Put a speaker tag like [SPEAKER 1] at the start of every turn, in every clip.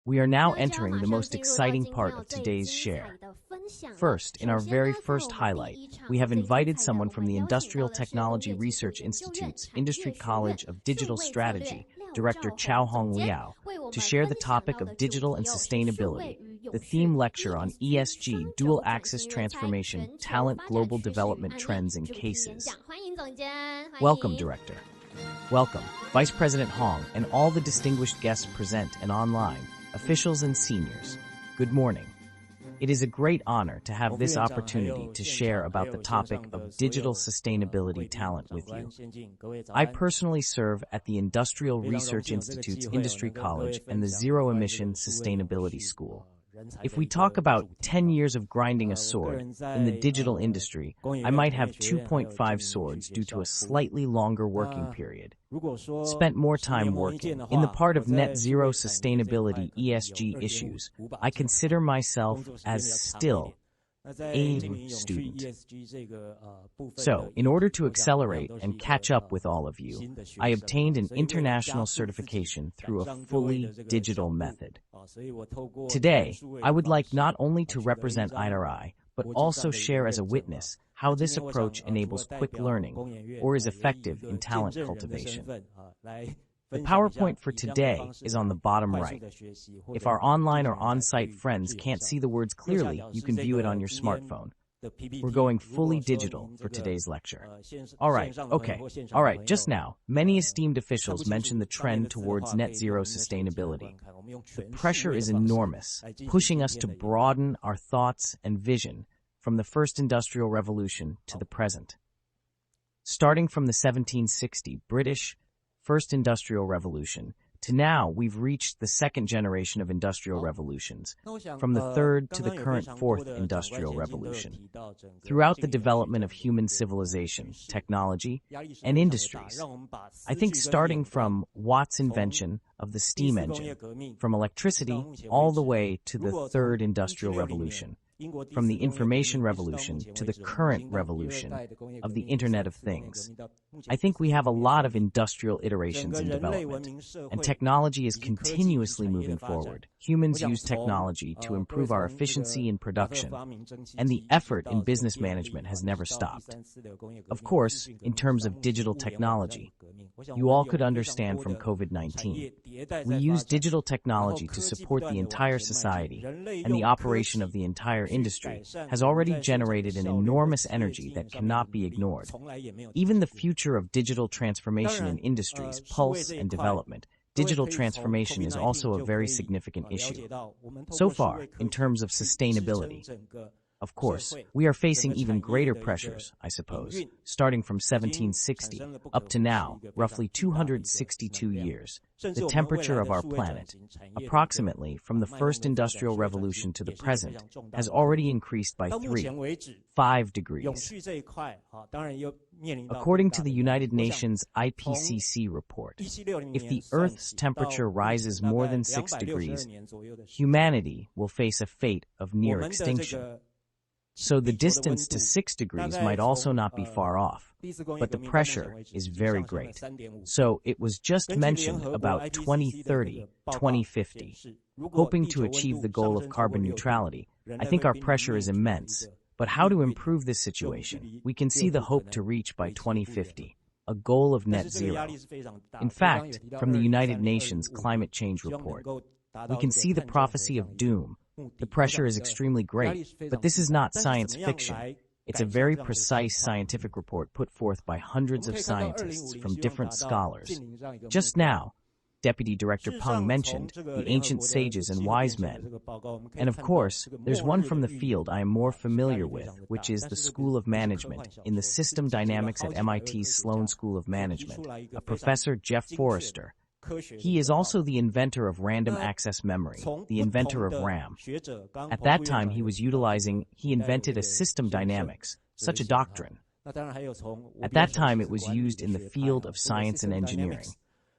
[SPEAKER 1] We are now entering the most exciting part of today's share. First, in our very first highlight, we have invited someone from the Industrial Technology Research Institute's Industry College of Digital Strategy, Director Chao-Hong Liao, to share the topic of digital and sustainability, the theme lecture on ESG, dual-axis transformation, talent, global development trends and cases. Welcome, Director. Welcome, Vice President Hong, and all the distinguished guests present and online, officials and seniors. Good morning. It is a great honor to have this opportunity to share about the topic of digital sustainability talent with you. I personally serve at the Industrial Research Institute's Industry College and the Zero Emission Sustainability School. If we talk about 10 years of grinding a sword in the digital industry, I might have 2.5 swords due to a slightly longer working period. Spent more time working in the part of net zero sustainability ESG issues. I consider myself as still a student. So, in order to accelerate and catch up with all of you, I obtained an international certification through a fully digital method. Today, I would like not only to represent IRI, but also share as a witness how this approach enables quick learning or is effective in talent cultivation. The PowerPoint for today is on the bottom right. If our online or on-site friends can't see the words clearly, you can view it on your smartphone. We're going fully digital for today's lecture. All right, just now, many esteemed officials mentioned the trend towards net zero sustainability. The pressure is enormous, pushing us to broaden our thoughts and vision from the first industrial revolution to the present. Starting from the 1760 British First Industrial Revolution, to now we've reached the second generation of industrial revolutions, from the third to the current fourth industrial revolution. Throughout the development of human civilization, technology, and industries, I think starting from Watt's invention of the steam engine, from electricity all the way to the third industrial revolution, from the information revolution to the current revolution of the Internet of Things. I think we have a lot of industrial iterations in development, and technology is continuously moving forward. Humans use technology to improve our efficiency in production, and the effort in business management has never stopped. Of course, in terms of digital technology, you all could understand from COVID-19. We use digital technology to support the entire society, and the operation of the entire industry has already generated an enormous energy that cannot be ignored. Even the future of digital transformation in industries, pulse, and development, digital transformation is also a very significant issue. So far, in terms of sustainability, of course, we are facing even greater pressures, I suppose, starting from 1760 up to now, roughly 262 years. The temperature of our planet, approximately from the first industrial revolution to the present, has already increased by 5 degrees. According to the United Nations IPCC report, if the Earth's temperature rises more than 6 degrees, humanity will face a fate of near extinction. So the distance to 6 degrees might also not be far off, but the pressure is very great. So it was just mentioned about 2030, 2050. Hoping to achieve the goal of carbon neutrality, I think our pressure is immense. But how to improve this situation? We can see the hope to reach by 2050, a goal of net zero. In fact, from the United Nations Climate Change Report, we can see the prophecy of doom. The pressure is extremely great, but this is not science fiction. It's a very precise scientific report put forth by hundreds of scientists from different scholars. Just now, Deputy Director Peng mentioned the ancient sages and wise men. And of course, there's one from the field I am more familiar with, which is the School of Management in the System Dynamics at MIT's Sloan School of Management, a Professor Jeff Forrester. He is also the inventor of random access memory, the inventor of RAM. At that time, he invented a system dynamics, such a doctrine. At that time, it was used in the field of science and engineering.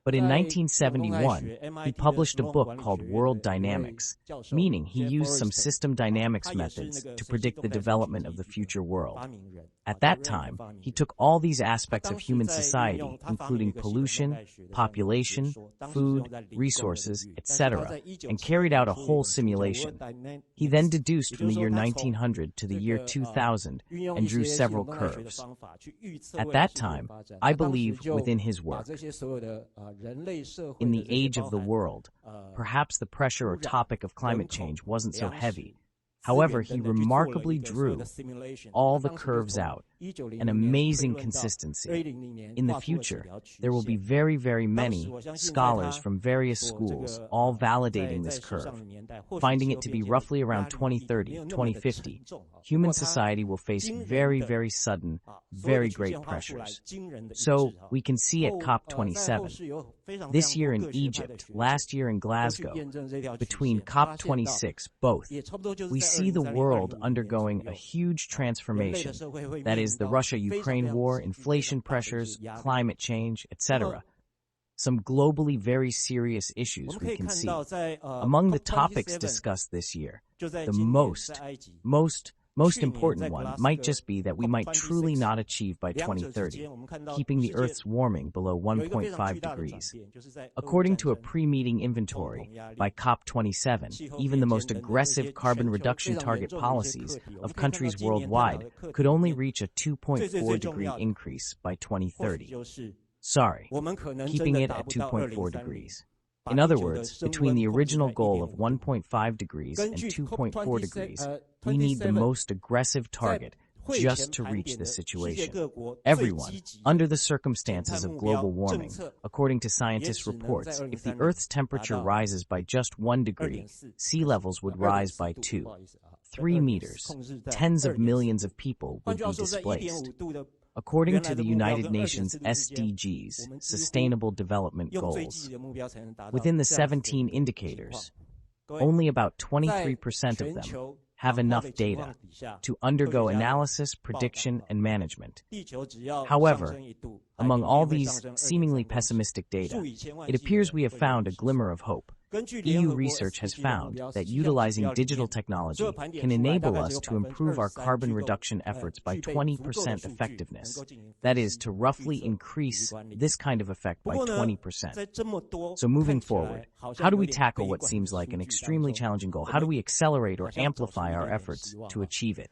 [SPEAKER 1] But in 1971, he published a book called World Dynamics, meaning he used some system dynamics methods to predict the development of the future world. At that time, he took all these aspects of human society, including pollution, population, food, resources, etc., and carried out a whole simulation. He then deduced from the year 1900 to the year 2000 and drew several curves. At that time, I believe within his work, in the age of the world, perhaps the pressure or topic of climate change wasn't so heavy. However, he remarkably drew all the curves out, an amazing consistency. In the future, there will be very, very many scholars from various schools all validating this curve, finding it to be roughly around 2030, 2050. Human society will face very, very sudden, very great pressures. So, we can see at COP27, this year in Egypt, last year in Glasgow, between COP26, both, we see the world undergoing a huge transformation. That is, the Russia-Ukraine war, inflation pressures, climate change, etc. Some globally very serious issues we can see. Among the topics discussed this year, the most important one might just be that we might truly not achieve by 2030, keeping the Earth's warming below 1.5 degrees. According to a pre-meeting inventory by COP27, even the most aggressive carbon reduction target policies of countries worldwide could only reach a 2.4 degree increase by 2030. Sorry, keeping it at 2.4 degrees. In other words, between the original goal of 1.5 degrees and 2.4 degrees, we need the most aggressive target just to reach this situation. Everyone, under the circumstances of global warming, according to scientists' reports, if the Earth's temperature rises by just 1 degree, sea levels would rise by 2, 3 meters. Tens of millions of people would be displaced. According to the United Nations SDGs, Sustainable Development Goals, within the 17 indicators, only about 23% of them have enough data to undergo analysis, prediction, and management. However, among all these seemingly pessimistic data, it appears we have found a glimmer of hope. EU research has found that utilizing digital technology can enable us to improve our carbon reduction efforts by 20% effectiveness. That is, to roughly increase this kind of effect by 20%. So moving forward, how do we tackle what seems like an extremely challenging goal? How do we accelerate or amplify our efforts to achieve it?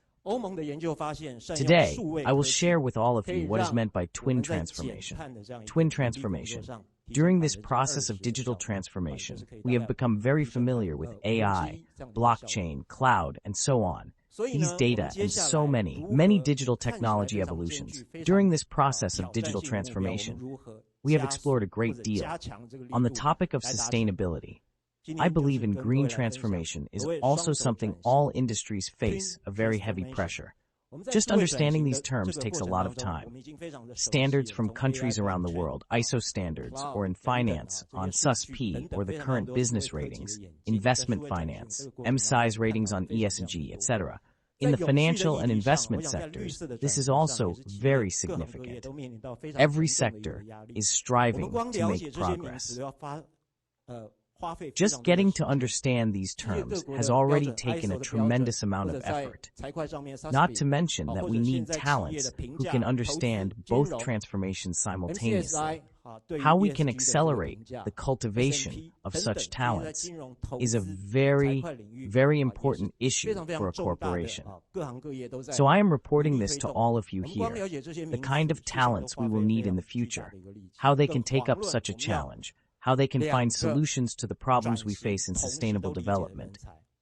[SPEAKER 1] Today, I will share with all of you what is meant by twin transformation. Twin transformation. During this process of digital transformation, we have become very familiar with AI, blockchain, cloud, and so on. These data and so many digital technology evolutions. During this process of digital transformation, we have explored a great deal. On the topic of sustainability, I believe in green transformation is also something all industries face a very heavy pressure. Just understanding these terms takes a lot of time. Standards from countries around the world, ISO standards, or in finance, on SUS-P or the current business ratings, investment finance, M-size ratings on ESG, etc. In the financial and investment sectors, this is also very significant. Every sector is striving to make progress. Just getting to understand these terms has already taken a tremendous amount of effort. Not to mention that we need talents who can understand both transformations simultaneously. How we can accelerate the cultivation of such talents is a very, very important issue for a corporation. So I am reporting this to all of you here, the kind of talents we will need in the future, how they can take up such a challenge, how they can find solutions to the problems we face in sustainable development.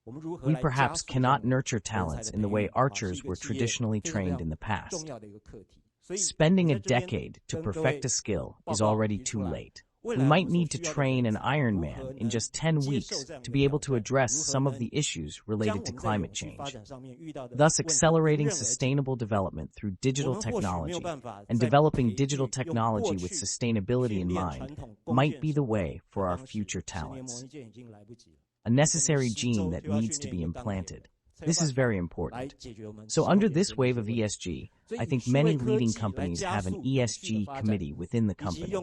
[SPEAKER 1] We perhaps cannot nurture talents in the way archers were traditionally trained in the past. Spending a decade to perfect a skill is already too late. We might need to train an Ironman in just 10 weeks to be able to address some of the issues related to climate change. Thus, accelerating sustainable development through digital technology and developing digital technology with sustainability in mind might be the way for our future talents. A necessary gene that needs to be implanted. This is very important. So under this wave of ESG, I think many leading companies have an ESG committee within the company.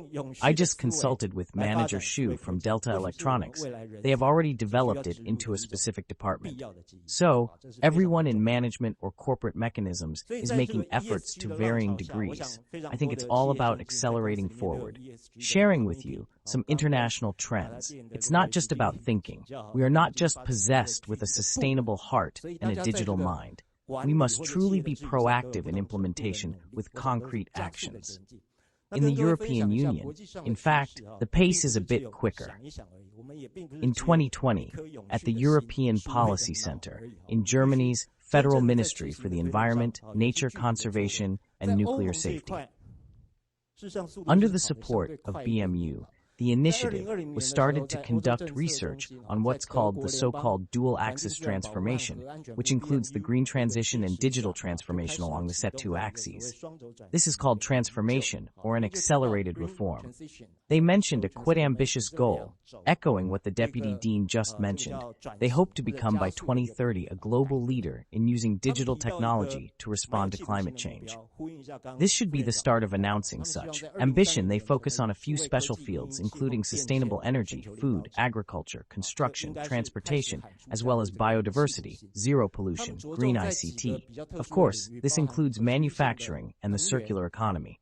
[SPEAKER 1] I just consulted with Manager Xu from Delta Electronics. They have already developed it into a specific department. So, everyone in management or corporate mechanisms is making efforts to varying degrees. I think it's all about accelerating forward. Sharing with you some international trends. It's not just about thinking. We are not just possessed with a sustainable heart and a digital mind. We must truly be proactive in implementation with concrete actions. In the European Union, in fact, the pace is a bit quicker. In 2020, at the European Policy Center, in Germany's Federal Ministry for the Environment, Nature Conservation, and Nuclear Safety. Under the support of BMU, the initiative was started to conduct research on what's called the so-called dual-axis transformation, which includes the green transition and digital transformation along the set two axes. This is called transformation, or an accelerated reform. They mentioned a quite ambitious goal, echoing what the Deputy Dean just mentioned. They hope to become by 2030 a global leader in using digital technology to respond to climate change. This should be the start of announcing such ambition. They focus on a few special fields, including sustainable energy, food, agriculture, construction, transportation, as well as biodiversity, zero pollution, green ICT. Of course, this includes manufacturing and the circular economy.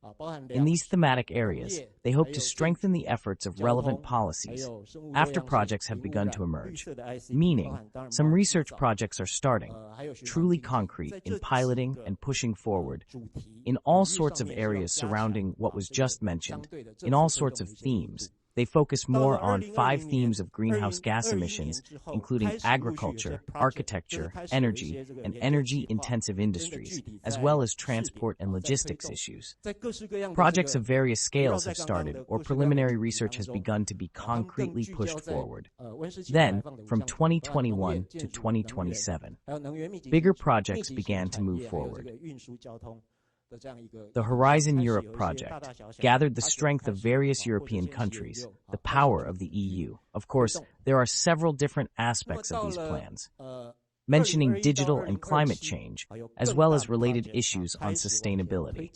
[SPEAKER 1] In these thematic areas, they hope to strengthen the efforts of relevant policies after projects have begun to emerge, meaning some research projects are starting, truly concrete in piloting and pushing forward, in all sorts of areas surrounding what was just mentioned, in all sorts of themes. They focus more on 5 themes of greenhouse gas emissions, including agriculture, architecture, energy, and energy-intensive industries, as well as transport and logistics issues. Projects of various scales have started, or preliminary research has begun to be concretely pushed forward. Then, from 2021 to 2027, bigger projects began to move forward. The Horizon Europe project gathered the strength of various European countries, the power of the EU. Of course, there are several different aspects of these plans, mentioning digital and climate change, as well as related issues on sustainability.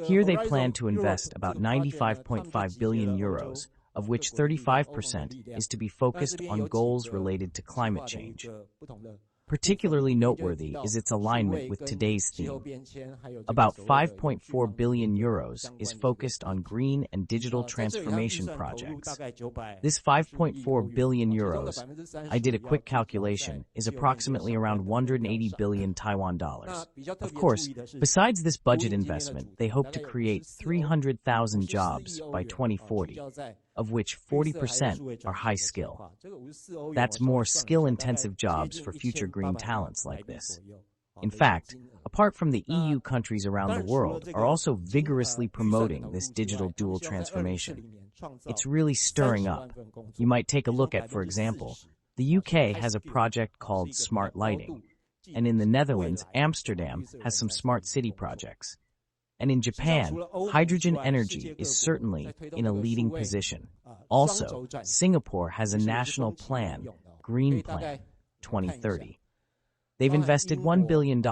[SPEAKER 1] Here they plan to invest about 95.5 billion euros, of which 35% is to be focused on goals related to climate change. Particularly noteworthy is its alignment with today's theme. About 5.4 billion euros is focused on green and digital transformation projects. This 5.4 billion euros, I did a quick calculation, is approximately around 180 billion Taiwan dollars. Of course, besides this budget investment, they hope to create 300,000 jobs by 2040. Of which 40% are high skill. That's more skill-intensive jobs for future green talents like this. In fact, apart from the EU, countries around the world are also vigorously promoting this digital dual transformation. It's really stirring up. You might take a look at, for example, the UK has a project called Smart Lighting, and in the Netherlands, Amsterdam has some smart city projects. And in Japan, hydrogen energy is certainly in a leading position. Also, Singapore has a national plan, Green Plan 2030. They've invested $1 billion,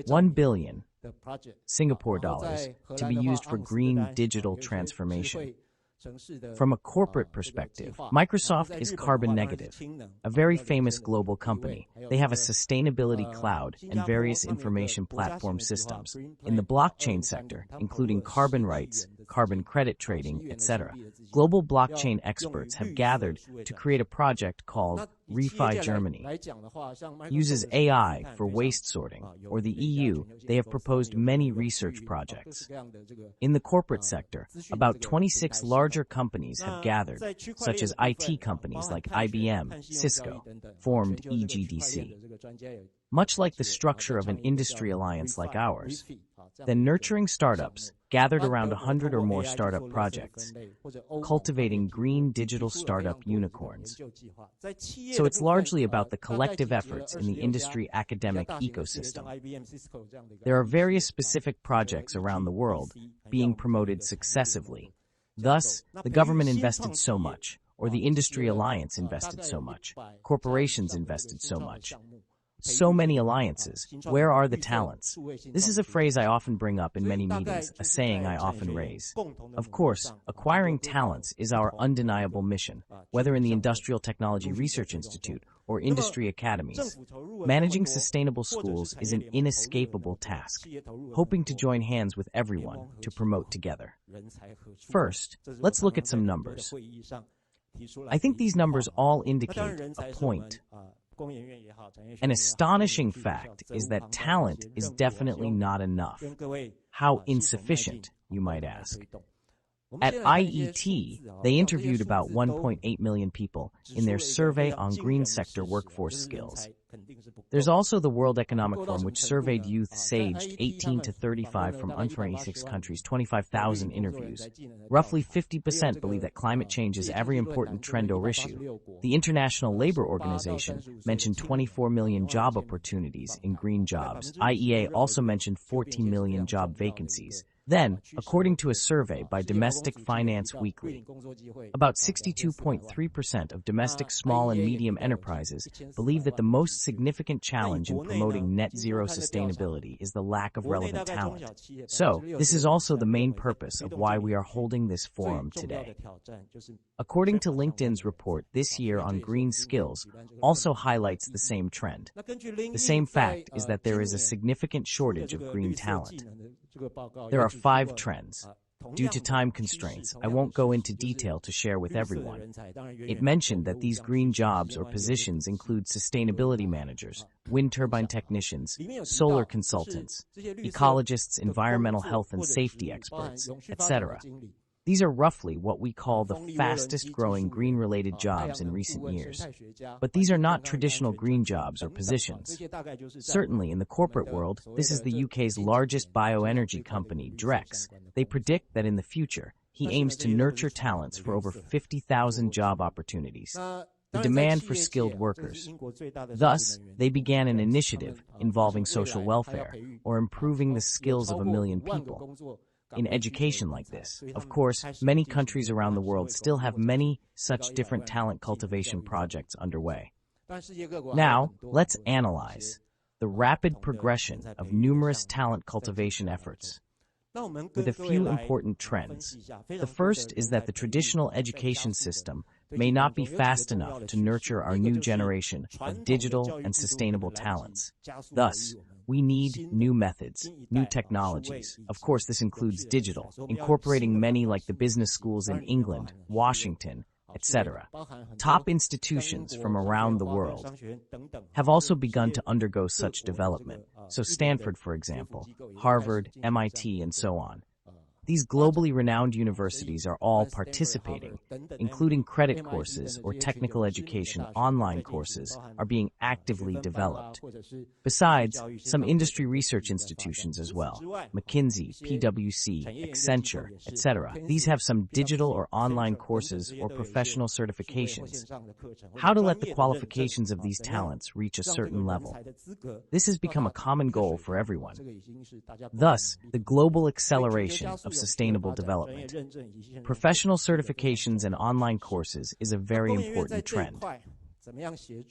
[SPEAKER 1] 1 billion Singapore dollars, to be used for green digital transformation. From a corporate perspective, Microsoft is carbon negative, a very famous global company. They have a sustainability cloud and various information platform systems in the blockchain sector, including carbon rights, carbon credit trading, etc. Global blockchain experts have gathered to create a project called ReFi Germany. Uses AI for waste sorting, or the EU, they have proposed many research projects. In the corporate sector, about 26 larger companies have gathered, such as IT companies like IBM, Cisco, formed EGDC. Much like the structure of an industry alliance like ours. Then nurturing startups, gathered around 100 or more startup projects, cultivating green digital startup unicorns. So it's largely about the collective efforts in the industry academic ecosystem. There are various specific projects around the world being promoted successively. Thus, the government invested so much, or the industry alliance invested so much, corporations invested so much. So many alliances. Where are the talents? This is a phrase I often bring up in many meetings, a saying I often raise. Of course, acquiring talents is our undeniable mission, whether in the Industrial Technology Research Institute or industry academies. Managing sustainable schools is an inescapable task, hoping to join hands with everyone to promote together. First, let's look at some numbers. I think these numbers all indicate a point. An astonishing fact is that talent is definitely not enough. How insufficient, you might ask. At IET, they interviewed about 1.8 million people in their survey on green sector workforce skills. There's also the World Economic Forum, which surveyed youth aged 18 to 35 from 126 countries, 25,000 interviews. Roughly 50% believe that climate change is every important trend or issue. The International Labour Organization mentioned 24 million job opportunities in green jobs. IEA also mentioned 14 million job vacancies. Then, according to a survey by Domestic Finance Weekly, about 62.3% of domestic small and medium enterprises believe that the most significant challenge in promoting net zero sustainability is the lack of relevant talent. So, this is also the main purpose of why we are holding this forum today. According to LinkedIn's report this year on green skills, also highlights the same trend. The same fact is that there is a significant shortage of green talent. There are 5 trends. Due to time constraints, I won't go into detail to share with everyone. It mentioned that these green jobs or positions include sustainability managers, wind turbine technicians, solar consultants, ecologists, environmental health and safety experts, etc. These are roughly what we call the fastest-growing green-related jobs in recent years. But these are not traditional green jobs or positions. Certainly, in the corporate world, this is the UK's largest bioenergy company, Drex. They predict that in the future, he aims to nurture talents for over 50,000 job opportunities. The demand for skilled workers. Thus, they began an initiative involving social welfare, or improving the skills of 1 million people. In education like this, of course, many countries around the world still have many such different talent cultivation projects underway. Now, let's analyze the rapid progression of numerous talent cultivation efforts, with a few important trends. The first is that the traditional education system may not be fast enough to nurture our new generation of digital and sustainable talents. Thus, we need new methods, new technologies. Of course, this includes digital, incorporating many like the business schools in England, Washington, etc. Top institutions from around the world have also begun to undergo such development. So Stanford, for example, Harvard, MIT, and so on. These globally renowned universities are all participating, including credit courses or technical education online courses are being actively developed. Besides, some industry research institutions as well, McKinsey, PwC, Accenture, etc. These have some digital or online courses or professional certifications. How to let the qualifications of these talents reach a certain level. This has become a common goal for everyone. Thus, the global acceleration of sustainable development. Professional certifications and online courses is a very important trend.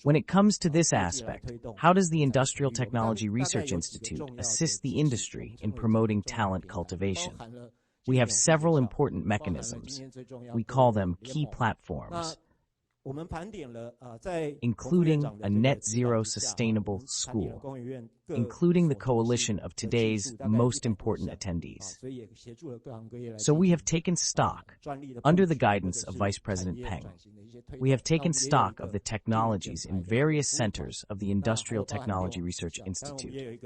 [SPEAKER 1] When it comes to this aspect, how does the Industrial Technology Research Institute assist the industry in promoting talent cultivation? We have several important mechanisms. We call them key platforms, including a net zero sustainable school, including the coalition of today's most important attendees. So we have taken stock, under the guidance of Vice President Peng, we have taken stock of the technologies in various centers of the Industrial Technology Research Institute,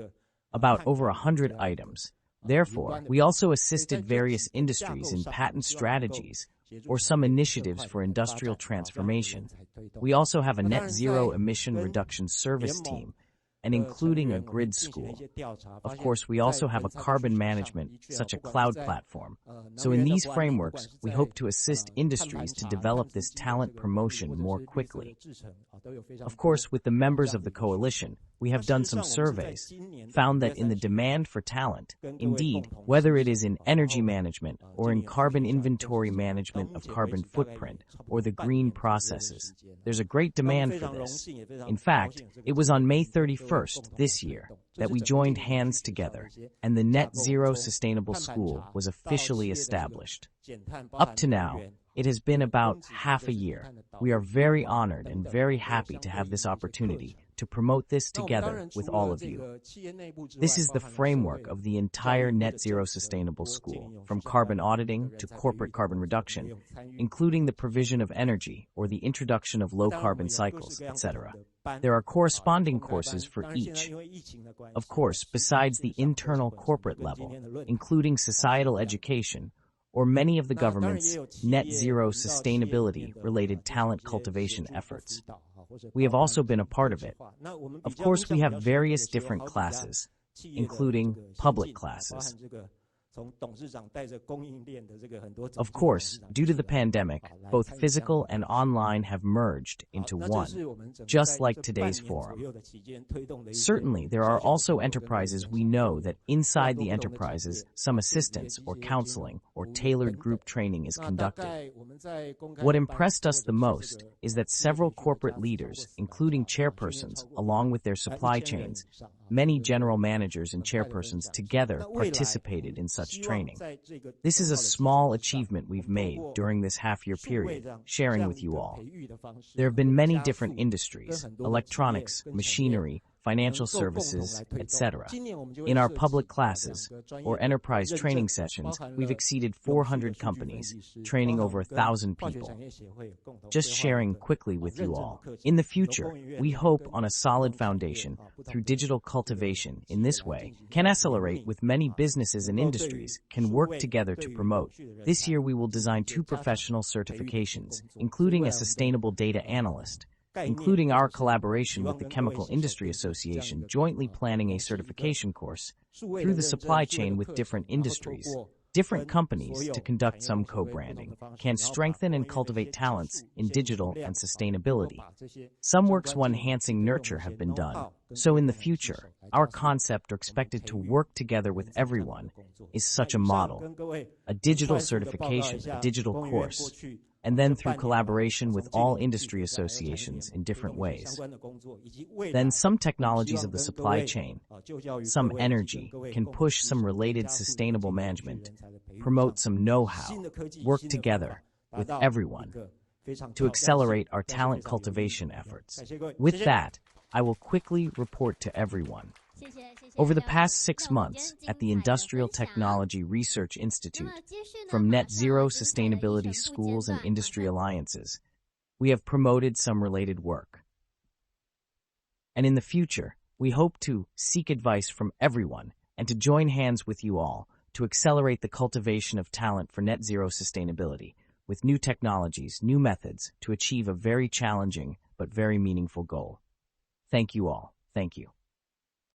[SPEAKER 1] about over 100 items. Therefore, we also assisted various industries in patent strategies or some initiatives for industrial transformation. We also have a net zero emission reduction service team, and including a grid school. Of course, we also have a carbon management, such a cloud platform. So in these frameworks, we hope to assist industries to develop this talent promotion more quickly. Of course, with the members of the coalition, we have done some surveys, found that in the demand for talent, indeed, whether it is in energy management or in carbon inventory management of carbon footprint or the green processes, there's a great demand for this. In fact, it was on May 31st first this year that we joined hands together and the Net Zero Sustainable School was officially established. Up to now, it has been about half a year. We are very honored and very happy to have this opportunity to promote this together with all of you. This is the framework of the entire Net Zero Sustainable School, from carbon auditing to corporate carbon reduction, including the provision of energy or the introduction of low-carbon cycles, etc. There are corresponding courses for each. Of course, besides the internal corporate level, including societal education, or many of the government's net zero sustainability-related talent cultivation efforts. We have also been a part of it. Of course, we have various different classes, including public classes. Of course, due to the pandemic, both physical and online have merged into one, just like today's forum. Certainly, there are also enterprises we know that inside the enterprises, some assistance or counseling or tailored group training is conducted. What impressed us the most is that several corporate leaders, including chairpersons, along with their supply chains, many general managers and chairpersons together participated in such training. This is a small achievement we've made during this half-year period, sharing with you all. There have been many different industries, electronics, machinery, financial services, etc. In our public classes, or enterprise training sessions, we've exceeded 400 companies, training over 1,000 people. Just sharing quickly with you all. In the future, we hope on a solid foundation, through digital cultivation, in this way, can accelerate with many businesses and industries, can work together to promote. This year we will design 2 professional certifications, including a sustainable data analyst, including our collaboration with the Chemical Industry Association, jointly planning a certification course through the supply chain with different industries, different companies to conduct some co-branding, can strengthen and cultivate talents in digital and sustainability. Some works on enhancing nurture have been done. So in the future, our concept are expected to work together with everyone is such a model, a digital certification, a digital course, and then through collaboration with all industry associations in different ways. Then some technologies of the supply chain, some energy, can push some related sustainable management, promote some know-how, work together with everyone to accelerate our talent cultivation efforts. With that, I will quickly report to everyone. Over the past 6 months at the Industrial Technology Research Institute, from Net Zero Sustainability Schools and Industry Alliances, we have promoted some related work. And in the future, we hope to seek advice from everyone and to join hands with you all to accelerate the cultivation of talent for net zero sustainability with new technologies, new methods to achieve a very challenging but very meaningful goal. Thank you all. Thank you.